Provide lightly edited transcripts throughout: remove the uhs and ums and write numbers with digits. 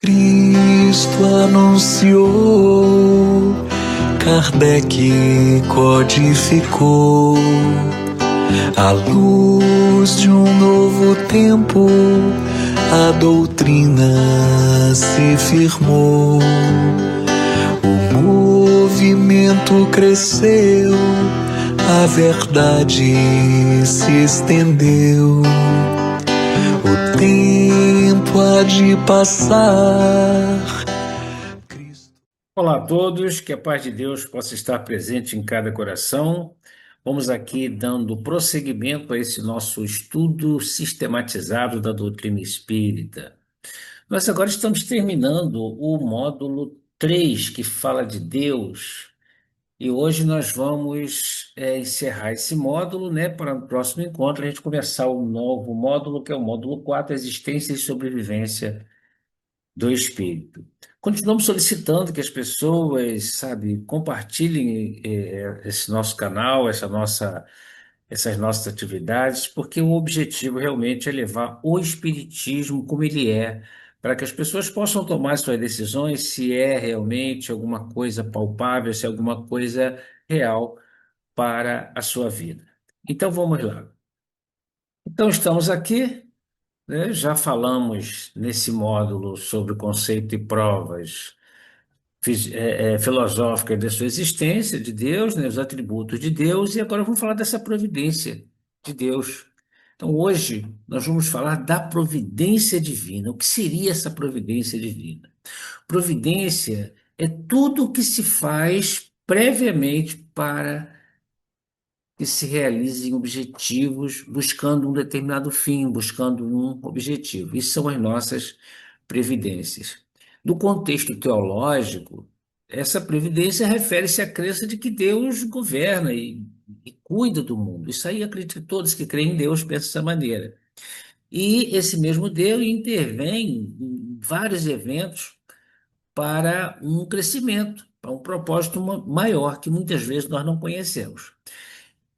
Cristo anunciou, Kardec codificou, à luz de um novo tempo, a doutrina se firmou. O movimento cresceu, a verdade se estendeu. O tempo há de passar. Olá a todos, que a paz de Deus possa estar presente em cada coração. Vamos aqui dando prosseguimento a esse nosso estudo sistematizado da doutrina espírita. Nós agora estamos terminando o módulo 3, que fala de Deus, e hoje nós vamos encerrar esse módulo, né, para o próximo encontro a gente começar o novo módulo, que é o módulo 4, Existência e Sobrevivência do Espírito. Continuamos solicitando que as pessoas, sabe, compartilhem esse nosso canal, essas nossas atividades, porque o objetivo realmente é levar o Espiritismo como ele é, para que as pessoas possam tomar suas decisões se é realmente alguma coisa palpável, se é alguma coisa real para a sua vida. Então vamos lá. Então estamos aqui, né? Já falamos nesse módulo sobre o conceito e provas filosóficas da sua existência, de Deus, né? Os atributos de Deus, e agora vamos falar dessa providência de Deus. Então, hoje, nós vamos falar da providência divina. O que seria essa providência divina? Providência é tudo o que se faz previamente para que se realizem objetivos, buscando um determinado fim, buscando um objetivo. Isso são as nossas previdências. No contexto teológico, essa previdência refere-se à crença de que Deus governa e cuida do mundo. Isso aí acredito que todos que creem em Deus pensam dessa maneira. E esse mesmo Deus intervém em vários eventos para um crescimento, para um propósito maior que muitas vezes nós não conhecemos.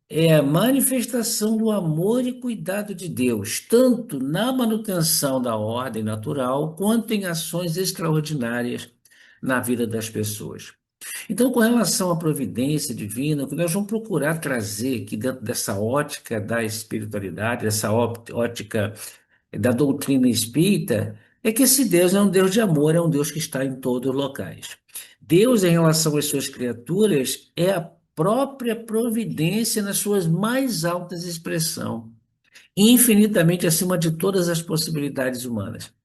É a manifestação do amor e cuidado de Deus, tanto na manutenção da ordem natural, quanto em ações extraordinárias na vida das pessoas. Então, com relação à providência divina, o que nós vamos procurar trazer aqui dentro dessa ótica da espiritualidade, dessa ótica da doutrina espírita, é que esse Deus é um Deus de amor, é um Deus que está em todos os locais. Deus, em relação às suas criaturas, é a própria providência nas suas mais altas expressões, infinitamente acima de todas as possibilidades humanas.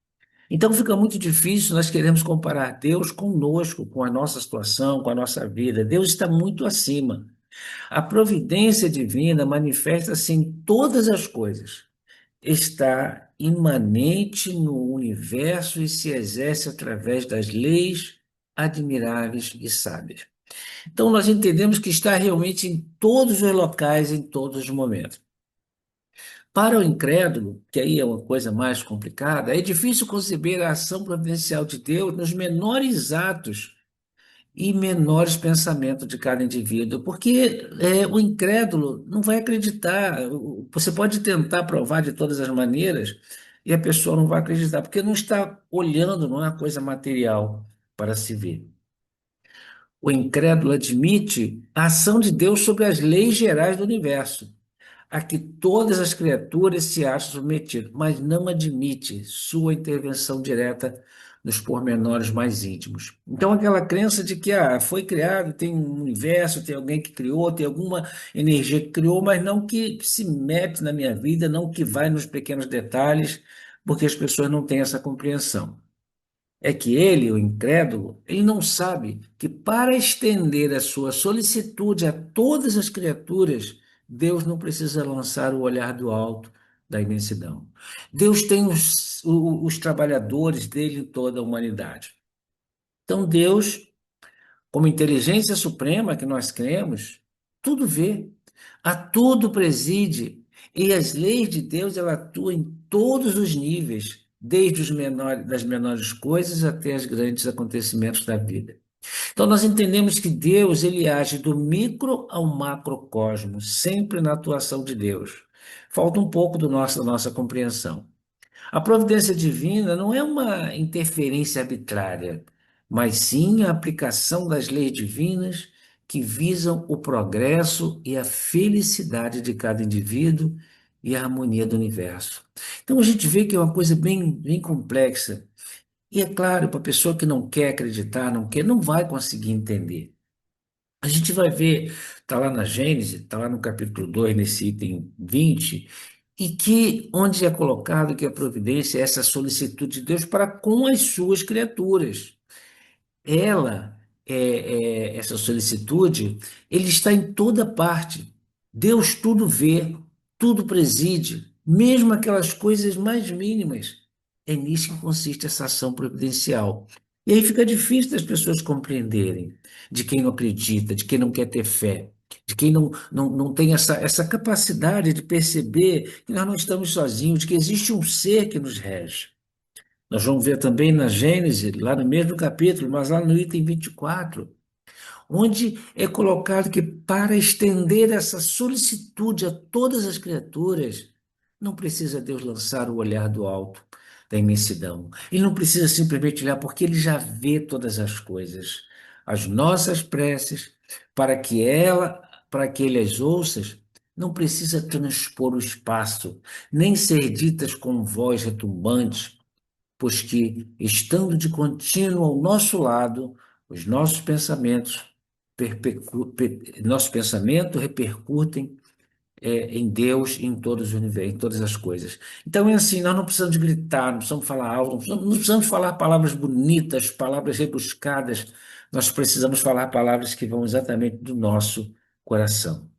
Então fica muito difícil nós queremos comparar Deus conosco, com a nossa situação, com a nossa vida. Deus está muito acima. A providência divina manifesta-se em todas as coisas, está imanente no universo e se exerce através das leis admiráveis e sábias. Então, nós entendemos que está realmente em todos os locais, em todos os momentos. Para o incrédulo, que aí é uma coisa mais complicada, é difícil conceber a ação providencial de Deus nos menores atos e menores pensamentos de cada indivíduo, porque o incrédulo não vai acreditar. Você pode tentar provar de todas as maneiras e a pessoa não vai acreditar, porque não está olhando, não é uma coisa material para se ver. O incrédulo admite a ação de Deus sobre as leis gerais do universo, a que todas as criaturas se acham submetidas, mas não admite sua intervenção direta nos pormenores mais íntimos. Então, aquela crença de que foi criado, tem um universo, tem alguém que criou, tem alguma energia que criou, mas não que se mete na minha vida, não que vai nos pequenos detalhes, porque as pessoas não têm essa compreensão. É que ele, o incrédulo, ele não sabe que para estender a sua solicitude a todas as criaturas, Deus não precisa lançar o olhar do alto da imensidão. Deus tem os trabalhadores dele em toda a humanidade. Então, Deus, como inteligência suprema que nós cremos, tudo vê, a tudo preside, e as leis de Deus ela atuam em todos os níveis, desde das menores coisas até os grandes acontecimentos da vida. Então nós entendemos que Deus ele age do micro ao macrocosmo, sempre na atuação de Deus. Falta um pouco da nossa compreensão. A providência divina não é uma interferência arbitrária, mas sim a aplicação das leis divinas que visam o progresso e a felicidade de cada indivíduo e a harmonia do universo. Então a gente vê que é uma coisa bem complexa. E é claro, para a pessoa que não quer acreditar, não quer, não vai conseguir entender. A gente vai ver, está lá na Gênesis, está lá no capítulo 2 nesse item 20, e que onde é colocado que a providência é essa solicitude de Deus para com as suas criaturas. Ela, essa solicitude, ele está em toda parte. Deus tudo vê, tudo preside, mesmo aquelas coisas mais mínimas. É nisso que consiste essa ação providencial. E aí fica difícil das pessoas compreenderem, de quem não acredita, de quem não quer ter fé, de quem não tem essa capacidade de perceber que nós não estamos sozinhos, de que existe um ser que nos rege. Nós vamos ver também na Gênesis, lá no mesmo capítulo, mas lá no item 24, onde é colocado que para estender essa solicitude a todas as criaturas, não precisa Deus lançar o olhar do alto, da imensidão. Ele não precisa simplesmente olhar, porque ele já vê todas as coisas. As nossas preces, para que ele as ouça, não precisa transpor o espaço, nem ser ditas com voz retumbante, pois que, estando de contínuo ao nosso lado, os nossos pensamentos, repercutem em Deus e em todos os universos, em todas as coisas. Então é assim, nós não precisamos gritar, não precisamos falar alto, não precisamos falar palavras bonitas, palavras rebuscadas, nós precisamos falar palavras que vão exatamente do nosso coração.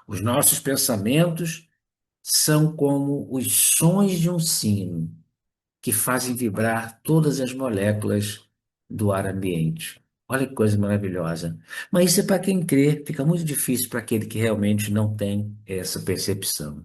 Os nossos pensamentos são como os sons de um sino que fazem vibrar todas as moléculas do ar ambiente. Olha que coisa maravilhosa. Mas isso é para quem crê, fica muito difícil para aquele que realmente não tem essa percepção.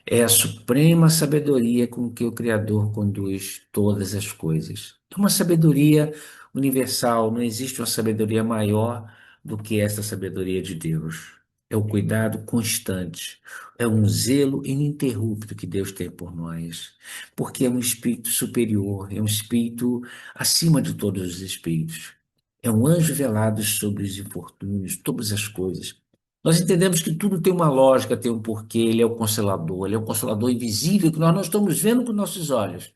É a suprema sabedoria com que o Criador conduz todas as coisas. É uma sabedoria universal, não existe uma sabedoria maior do que essa sabedoria de Deus. É o cuidado constante, é um zelo ininterrupto que Deus tem por nós, porque é um espírito superior, é um espírito acima de todos os espíritos. É um anjo velado sobre os infortúnios, todas as coisas. Nós entendemos que tudo tem uma lógica, tem um porquê, ele é um consolador invisível que nós não estamos vendo com nossos olhos.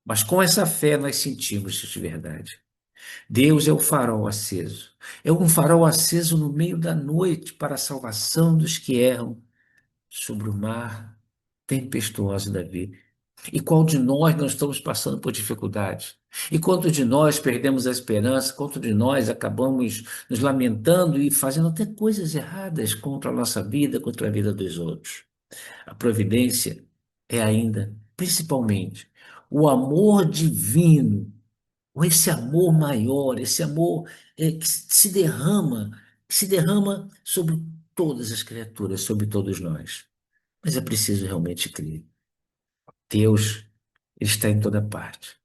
Mas com essa fé nós sentimos isso de verdade. Deus é o farol aceso. É um farol aceso no meio da noite para a salvação dos que erram sobre o mar tempestuoso da vida. E qual de nós não estamos passando por dificuldades? E quanto de nós perdemos a esperança? Quanto de nós acabamos nos lamentando e fazendo até coisas erradas contra a nossa vida, contra a vida dos outros? A providência é ainda, principalmente, o amor divino, ou esse amor maior, esse amor que se derrama sobre todas as criaturas, sobre todos nós. Mas é preciso realmente crer. Deus, ele está em toda parte.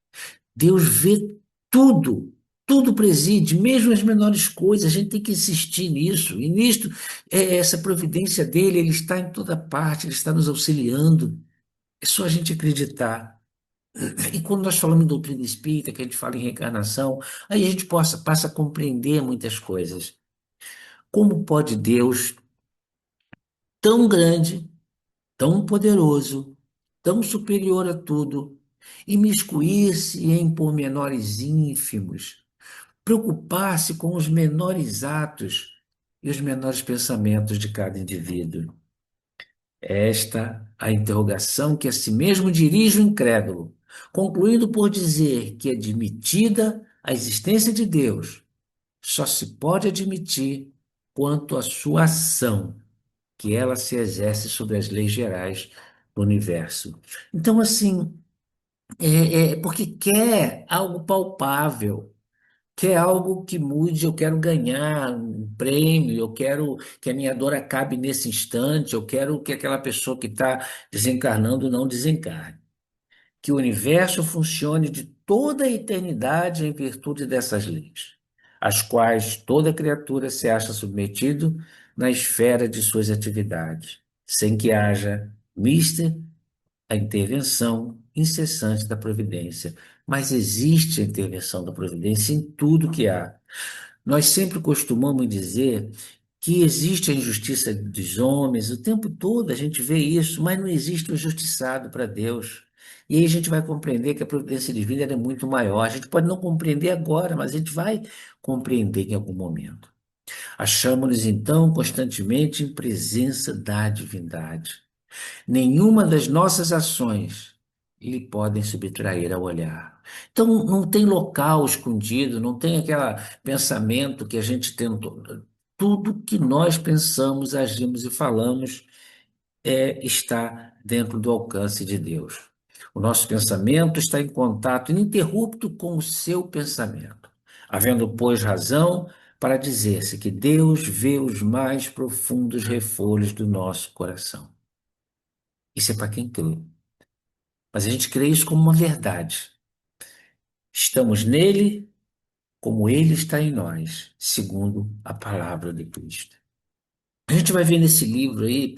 Deus vê tudo, tudo preside, mesmo as menores coisas, a gente tem que insistir nisso. E nisto, essa providência dele, ele está em toda parte, ele está nos auxiliando. É só a gente acreditar. E quando nós falamos em doutrina espírita, que a gente fala em reencarnação, aí a gente passa a compreender muitas coisas. Como pode Deus, tão grande, tão poderoso, tão superior a tudo, imiscuir-se em pormenores ínfimos, preocupar-se com os menores atos e os menores pensamentos de cada indivíduo? É esta a interrogação que a si mesmo dirige o incrédulo, concluindo por dizer que, admitida a existência de Deus, só se pode admitir quanto à sua ação, que ela se exerce sobre as leis gerais do universo. Então, assim, porque quer algo palpável, quer algo que mude, eu quero ganhar um prêmio, eu quero que a minha dor acabe nesse instante, eu quero que aquela pessoa que está desencarnando não desencarne. Que o universo funcione de toda a eternidade em virtude dessas leis, às quais toda criatura se acha submetido na esfera de suas atividades, sem que haja mister a intervenção incessante da providência. Mas existe a intervenção da providência em tudo que há. Nós sempre costumamos dizer que existe a injustiça dos homens, o tempo todo a gente vê isso, mas não existe o injustiçado para Deus. E aí a gente vai compreender que a providência divina ela é muito maior. A gente pode não compreender agora, mas a gente vai compreender em algum momento. Achamos-nos então constantemente em presença da divindade. Nenhuma das nossas ações lhe podem subtrair ao olhar. Então, não tem local escondido, não tem aquele pensamento que a gente tentou. Tudo que nós pensamos, agimos e falamos está dentro do alcance de Deus. O nosso pensamento está em contato ininterrupto com o seu pensamento, havendo, pois, razão para dizer-se que Deus vê os mais profundos refolhos do nosso coração. Isso é para quem crê. Mas a gente crê isso como uma verdade. Estamos nele como ele está em nós, segundo a palavra de Cristo. A gente vai ver nesse livro aí,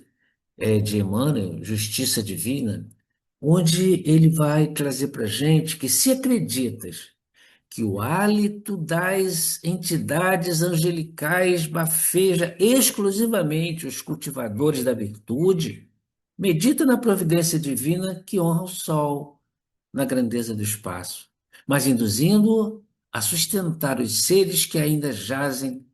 de Emmanuel, Justiça Divina, onde ele vai trazer para a gente que se acreditas que o hálito das entidades angelicais bafeja exclusivamente os cultivadores da virtude, medita na providência divina que honra o sol, na grandeza do espaço, mas induzindo-o a sustentar os seres que ainda jazem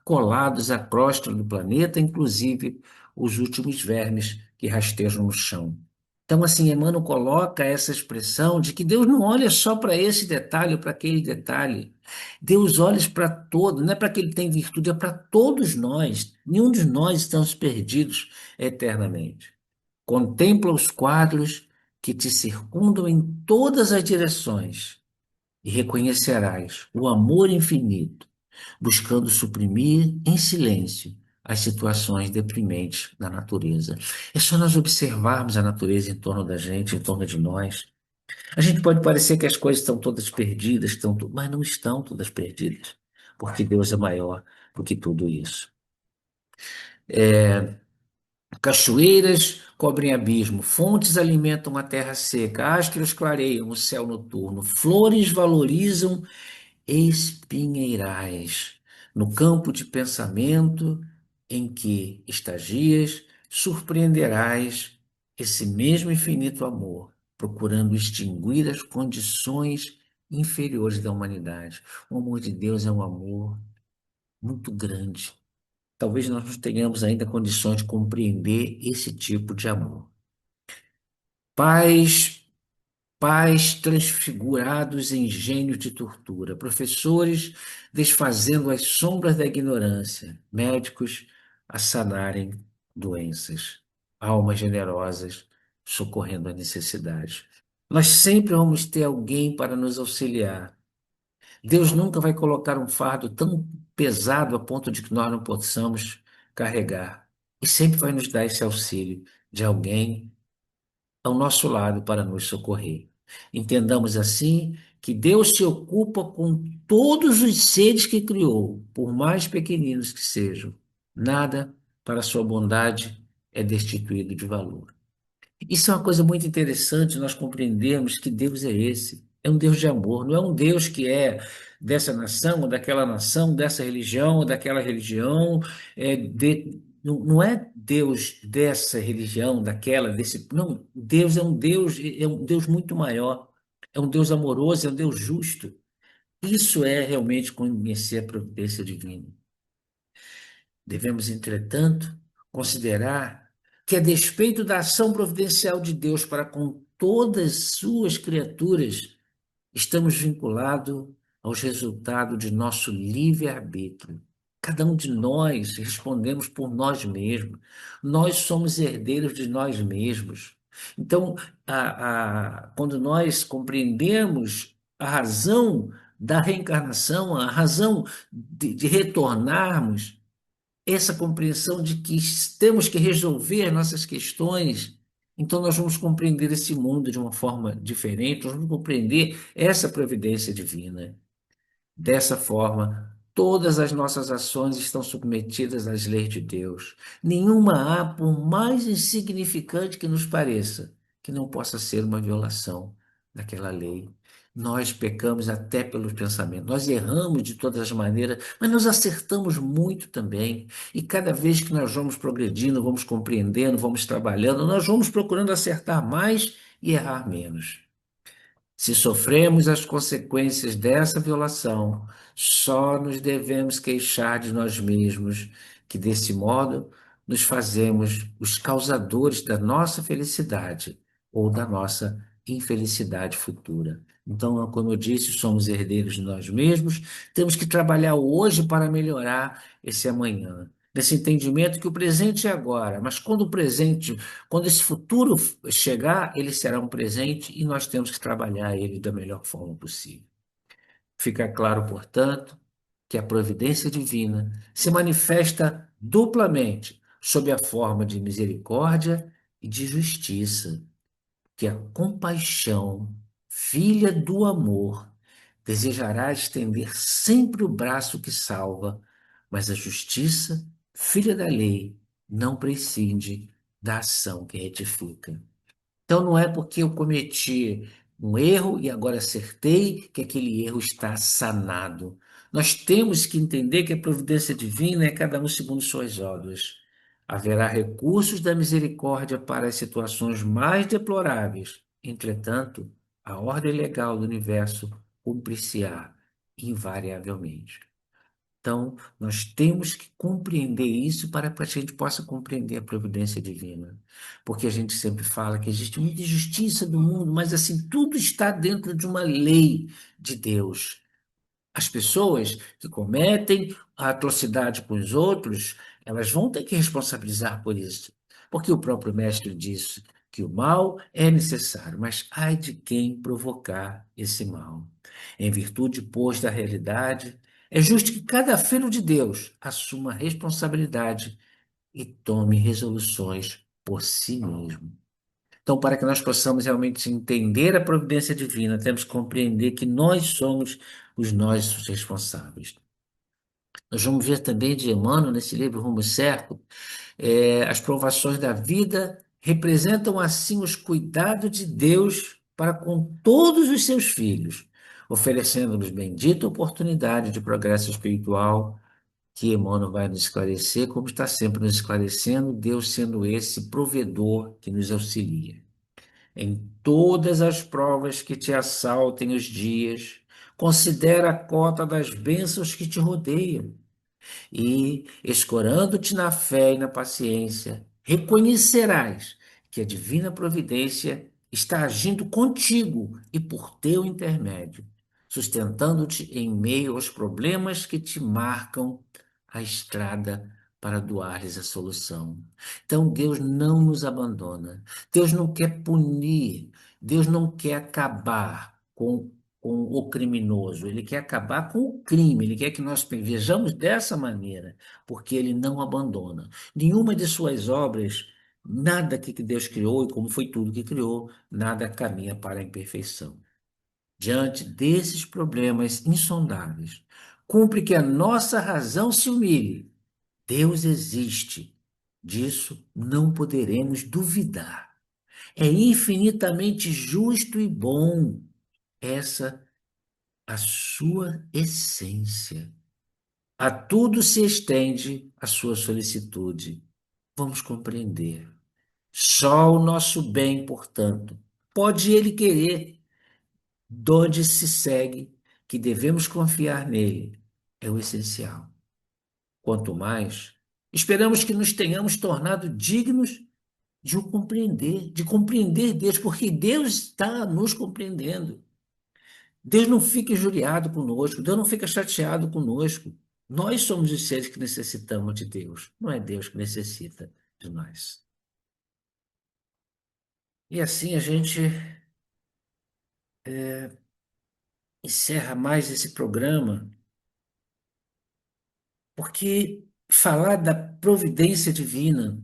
colados à crosta do planeta, inclusive os últimos vermes que rastejam no chão. Então, assim, Emmanuel coloca essa expressão de que Deus não olha só para esse detalhe ou para aquele detalhe. Deus olha para todo, não é para que ele tem virtude, é para todos nós. Nenhum de nós estamos perdidos eternamente. Contempla os quadros que te circundam em todas as direções e reconhecerás o amor infinito, buscando suprimir em silêncio as situações deprimentes da natureza. É só nós observarmos a natureza em torno da gente, em torno de nós. A gente pode parecer que as coisas estão todas perdidas, mas não estão todas perdidas, porque Deus é maior do que tudo isso. Cachoeiras cobrem abismo, fontes alimentam a terra seca, astros clareiam o céu noturno, flores valorizam espinheirais. No campo de pensamento em que estagias, surpreenderás esse mesmo infinito amor, procurando extinguir as condições inferiores da humanidade. O amor de Deus é um amor muito grande. Talvez nós não tenhamos ainda condições de compreender esse tipo de amor. Pais, pais transfigurados em gênios de tortura, professores desfazendo as sombras da ignorância, médicos a sanarem doenças, almas generosas socorrendo a necessidade. Nós sempre vamos ter alguém para nos auxiliar. Deus nunca vai colocar um fardo tão pesado a ponto de que nós não possamos carregar. E sempre vai nos dar esse auxílio de alguém ao nosso lado para nos socorrer. Entendamos assim que Deus se ocupa com todos os seres que criou, por mais pequeninos que sejam. Nada para sua bondade é destituído de valor. Isso é uma coisa muito interessante, nós compreendermos que Deus é esse. É um Deus de amor, não é um Deus que é dessa nação, dessa religião ou daquela religião. Não é Deus dessa religião, daquela, desse. Não, Deus é um Deus muito maior. É um Deus amoroso, é um Deus justo. Isso é realmente conhecer a providência divina. Devemos, entretanto, considerar que, a despeito da ação providencial de Deus para com todas suas criaturas, estamos vinculados aos resultados de nosso livre-arbítrio. Cada um de nós respondemos por nós mesmos. Nós somos herdeiros de nós mesmos. Então, quando nós compreendemos a razão da reencarnação, a razão de retornarmos, essa compreensão de que temos que resolver nossas questões, então nós vamos compreender esse mundo de uma forma diferente, nós vamos compreender essa providência divina. Dessa forma, todas as nossas ações estão submetidas às leis de Deus. Nenhuma há, por mais insignificante que nos pareça, que não possa ser uma violação daquela lei. Nós pecamos até pelos pensamentos, nós erramos de todas as maneiras, mas nós acertamos muito também. E cada vez que nós vamos progredindo, vamos compreendendo, vamos trabalhando, nós vamos procurando acertar mais e errar menos. Se sofremos as consequências dessa violação, só nos devemos queixar de nós mesmos, que desse modo nos fazemos os causadores da nossa felicidade ou da nossa infelicidade futura. Então, como eu disse, somos herdeiros de nós mesmos, temos que trabalhar hoje para melhorar esse amanhã. Nesse entendimento que o presente é agora, mas quando esse futuro chegar, ele será um presente e nós temos que trabalhar ele da melhor forma possível. Fica claro, portanto, que a providência divina se manifesta duplamente sob a forma de misericórdia e de justiça, que a compaixão, filha do amor, desejará estender sempre o braço que salva, mas a justiça, filha da lei, não prescinde da ação que retifica. Então não é porque eu cometi um erro e agora acertei que aquele erro está sanado. Nós temos que entender que a providência divina é cada um segundo suas obras. Haverá recursos da misericórdia para as situações mais deploráveis. Entretanto, a ordem legal do universo cumprir-se-á invariavelmente. Então, nós temos que compreender isso para que a gente possa compreender a providência divina. Porque a gente sempre fala que existe muita injustiça no mundo, mas assim, tudo está dentro de uma lei de Deus. As pessoas que cometem a atrocidade com os outros, elas vão ter que responsabilizar por isso. Porque o próprio mestre disse que o mal é necessário, mas ai de quem provocar esse mal. Em virtude, pois, da realidade, é justo que cada filho de Deus assuma a responsabilidade e tome resoluções por si mesmo. Então, para que nós possamos realmente entender a providência divina, temos que compreender que nós somos os nossos responsáveis. Nós vamos ver também de Emmanuel, nesse livro Rumo Certo, as provações da vida representam, assim, os cuidados de Deus para com todos os seus filhos, oferecendo-nos bendita oportunidade de progresso espiritual, que Emmanuel vai nos esclarecer, como está sempre nos esclarecendo, Deus sendo esse provedor que nos auxilia. Em todas as provas que te assaltem os dias, considera a cota das bênçãos que te rodeiam e, escorando-te na fé e na paciência, reconhecerás que a divina providência está agindo contigo e por teu intermédio, sustentando-te em meio aos problemas que te marcam a estrada para doar-lhes a solução. Então, Deus não nos abandona. Deus não quer punir. Deus não quer acabar com o criminoso, ele quer acabar com o crime, ele quer que nós vejamos dessa maneira, porque ele não abandona. Nenhuma de suas obras, nada que Deus criou, e como foi tudo que criou, nada caminha para a imperfeição. Diante desses problemas insondáveis, cumpre que a nossa razão se humilhe. Deus existe. Disso não poderemos duvidar. É infinitamente justo e bom. Essa a sua essência. A tudo se estende a sua solicitude. Vamos compreender. Só o nosso bem, portanto, pode ele querer, donde se segue que devemos confiar nele, é o essencial. Quanto mais, esperamos que nos tenhamos tornado dignos de o compreender, de compreender Deus, porque Deus está nos compreendendo. Deus não fica injuriado conosco, Deus não fica chateado conosco. Nós somos os seres que necessitamos de Deus, não é Deus que necessita de nós. E assim a gente encerra mais esse programa, porque falar da providência divina,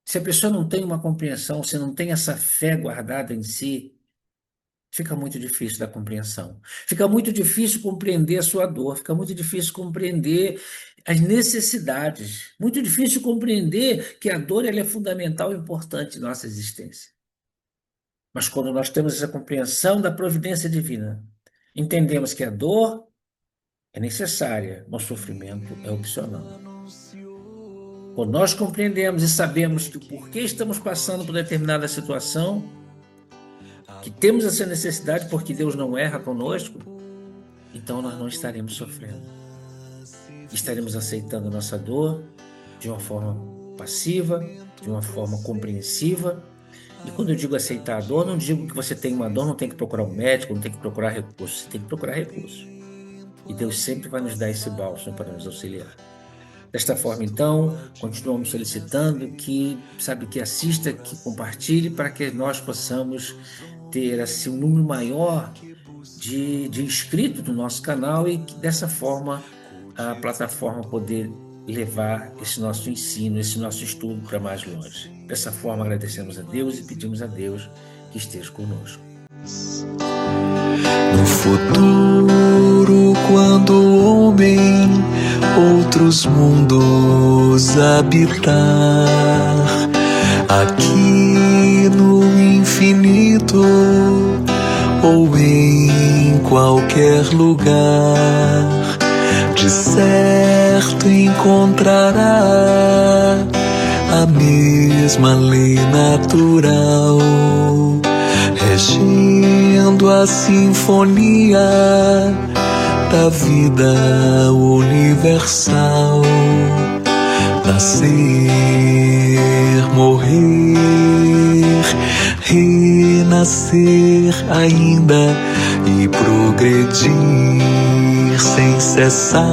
se a pessoa não tem uma compreensão, se não tem essa fé guardada em si, fica muito difícil da compreensão. Fica muito difícil compreender a sua dor, fica muito difícil compreender as necessidades, muito difícil compreender que a dor ela é fundamental e importante em nossa existência. Mas quando nós temos essa compreensão da providência divina, entendemos que a dor é necessária, mas o sofrimento é opcional. Quando nós compreendemos e sabemos que o porquê estamos passando por determinada situação, que temos essa necessidade porque Deus não erra conosco, então nós não estaremos sofrendo. Estaremos aceitando nossa dor de uma forma passiva, de uma forma compreensiva. E quando eu digo aceitar a dor, não digo que você tem uma dor, não tem que procurar um médico, não tem que procurar recursos, você tem que procurar recursos. E Deus sempre vai nos dar esse bálsamo para nos auxiliar. Desta forma, então, continuamos solicitando que assista, que compartilhe, para que nós possamos ter assim, um número maior de inscritos no nosso canal e que dessa forma a plataforma poder levar esse nosso ensino, esse nosso estudo para mais longe. Dessa forma, agradecemos a Deus e pedimos a Deus que esteja conosco. No futuro, quando o homem outros mundos habitar, aqui no infinito ou em qualquer lugar, de certo encontrará a mesma lei natural, regendo a sinfonia da vida universal. Nascer, morrer, renascer ainda e progredir sem cessar.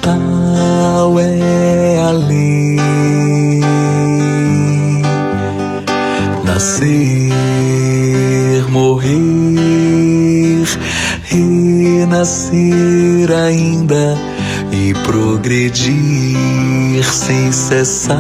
Tal é a lei. Nascer, morrer, renascer ainda e progredir sem cessar.